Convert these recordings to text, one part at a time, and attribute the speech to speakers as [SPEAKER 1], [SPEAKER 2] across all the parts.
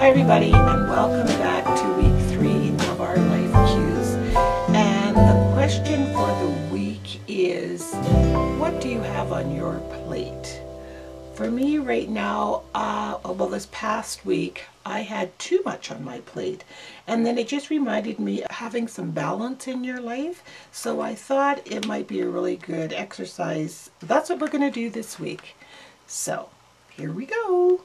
[SPEAKER 1] Hi everybody, and welcome back to week 3 of our life cues. And the question for the week is, what do you have on your plate? For me right now, well, this past week I had too much on my plate, and then it just reminded me of having some balance in your life. So I thought it might be a really good exercise. That's what we're going to do this week. So here we go.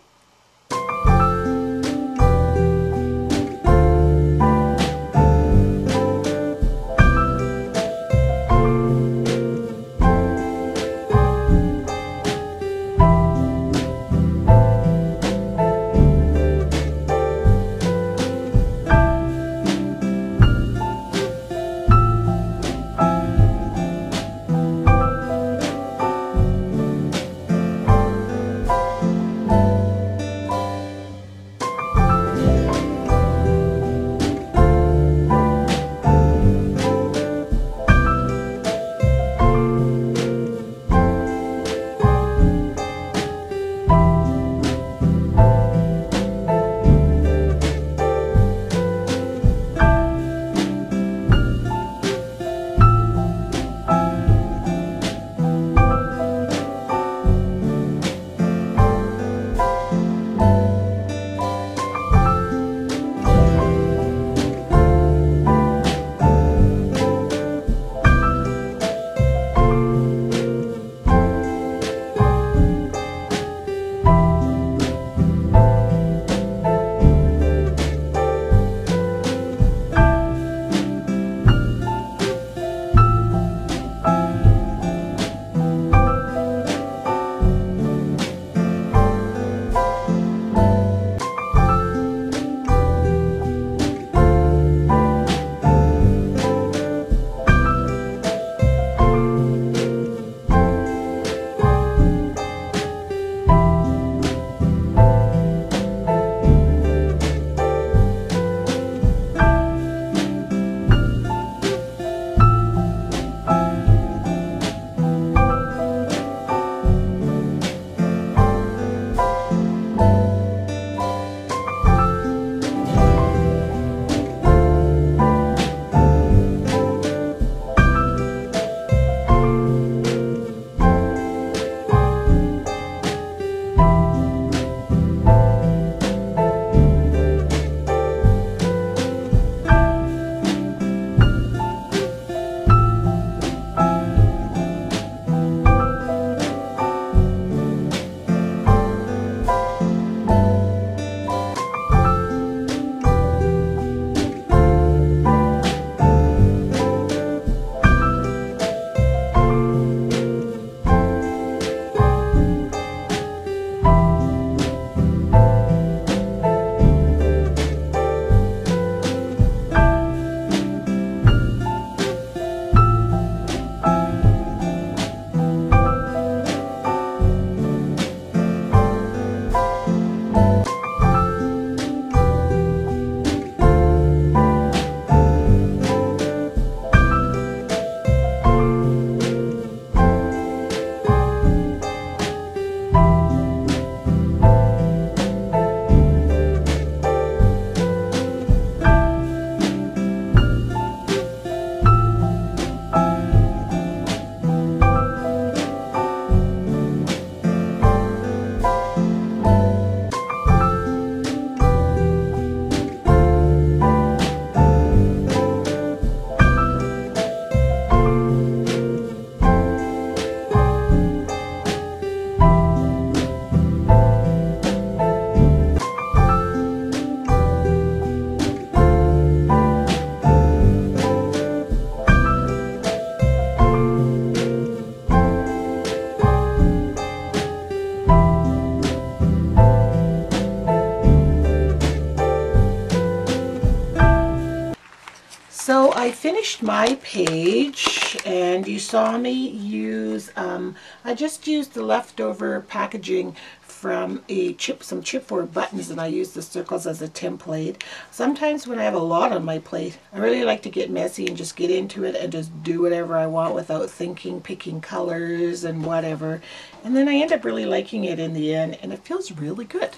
[SPEAKER 1] So I finished my page, and you saw me use, I just used the leftover packaging from some chipboard buttons, and I use the circles as a template. Sometimes when I have a lot on my plate, I really like to get messy and just get into it and just do whatever I want without thinking, picking colors and whatever. And then I end up really liking it in the end, and it feels really good.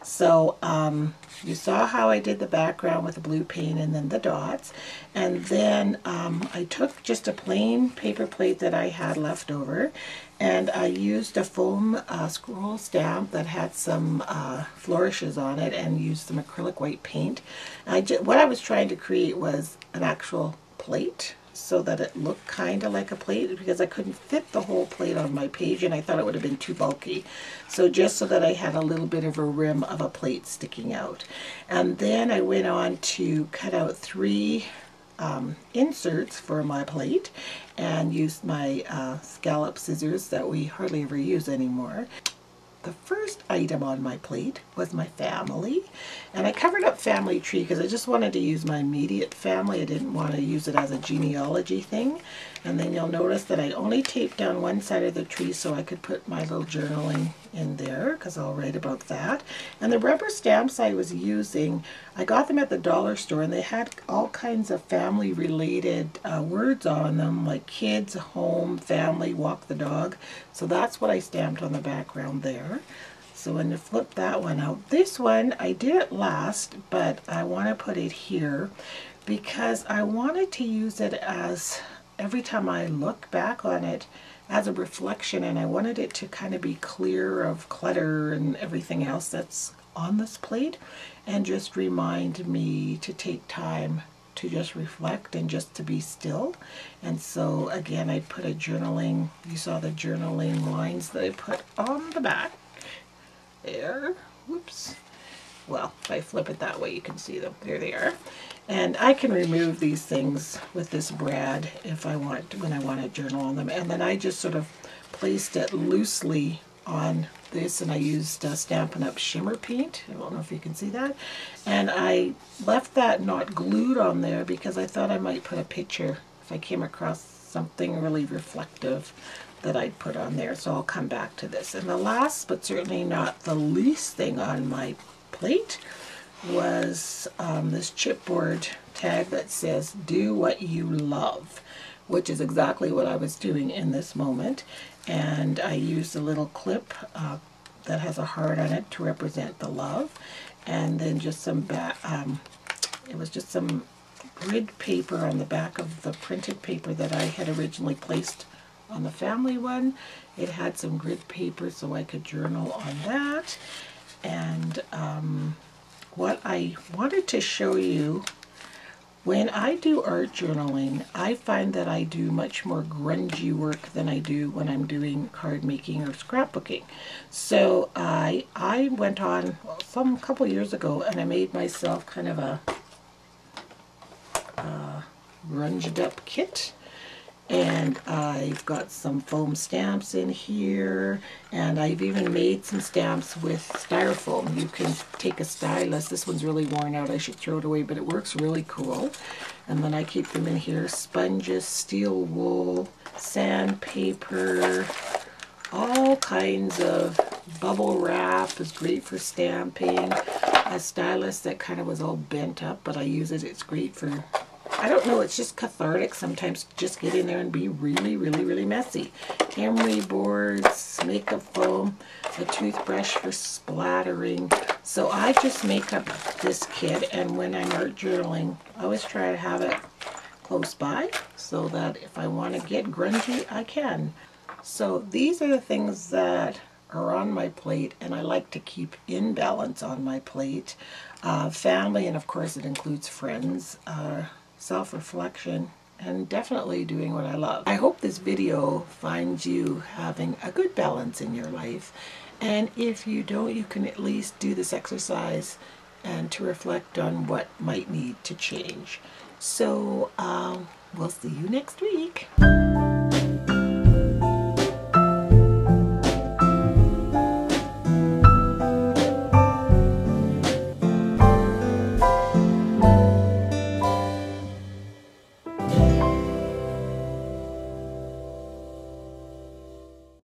[SPEAKER 1] So you saw how I did the background with the blue paint and then the dots. And then I took just a plain paper plate that I had left over, and I used a foam scroll stamp that had some flourishes on it, and used some acrylic white paint. What I was trying to create was an actual plate, so that it looked kind of like a plate, because I couldn't fit the whole plate on my page and I thought it would have been too bulky. So just so that I had a little bit of a rim of a plate sticking out. And then I went on to cut out 3 inserts for my plate and used my scallop scissors that we hardly ever use anymore. The first item on my plate was my family, and I covered up family tree because I just wanted to use my immediate family. I didn't want to use it as a genealogy thing. And then you'll notice that I only taped down one side of the tree so I could put my little journaling in there, because I'll write about that. And the rubber stamps I was using, I got them at the dollar store, and they had all kinds of family related words on them, like kids, home, family, walk the dog. So that's what I stamped on the background there. So when you flip that one out, this one I did it last, but I want to put it here because I wanted to use it as, every time I look back on it, as a reflection, and I wanted it to kind of be clear of clutter and everything else that's on this plate, and just remind me to take time to just reflect and just to be still. And so again, I put a journaling, you saw the journaling lines that I put on the back there. Whoops. Well, if I flip it that way, you can see them. There they are. And I can remove these things with this brad if I want, when I want to journal on them. And then I just sort of placed it loosely on this, and I used Stampin' Up! Shimmer paint. I don't know if you can see that. And I left that not glued on there because I thought I might put a picture if I came across something really reflective that I'd put on there. So I'll come back to this. And the last, but certainly not the least thing on my plate was this chipboard tag that says, "Do what you love," which is exactly what I was doing in this moment. And I used a little clip that has a heart on it to represent the love, and then just some it was just some grid paper on the back of the printed paper that I had originally placed on the family one. It had some grid paper so I could journal on that. And what I wanted to show you, when I do art journaling, I find that I do much more grungy work than I do when I'm doing card making or scrapbooking. So I went on some couple years ago and I made myself kind of a grunged up kit. And I've got some foam stamps in here, and I've even made some stamps with styrofoam. You can take a stylus. This one's really worn out. I should throw it away, but it works really cool. And then I keep them in here. Sponges, steel wool, sandpaper, all kinds of bubble wrap is great for stamping. A stylus that kind of was all bent up, but I use it. It's great for, I don't know, it's just cathartic sometimes. Just get in there and be really, really, really messy. Emery boards, makeup foam, a toothbrush for splattering. So I just make up this kit, and when I'm art journaling, I always try to have it close by so that if I want to get grungy, I can. So these are the things that are on my plate, and I like to keep in balance on my plate. Family, and of course it includes friends, self-reflection, and definitely doing what I love. I hope this video finds you having a good balance in your life, and if you don't, you can at least do this exercise and to reflect on what might need to change. So we'll see you next week.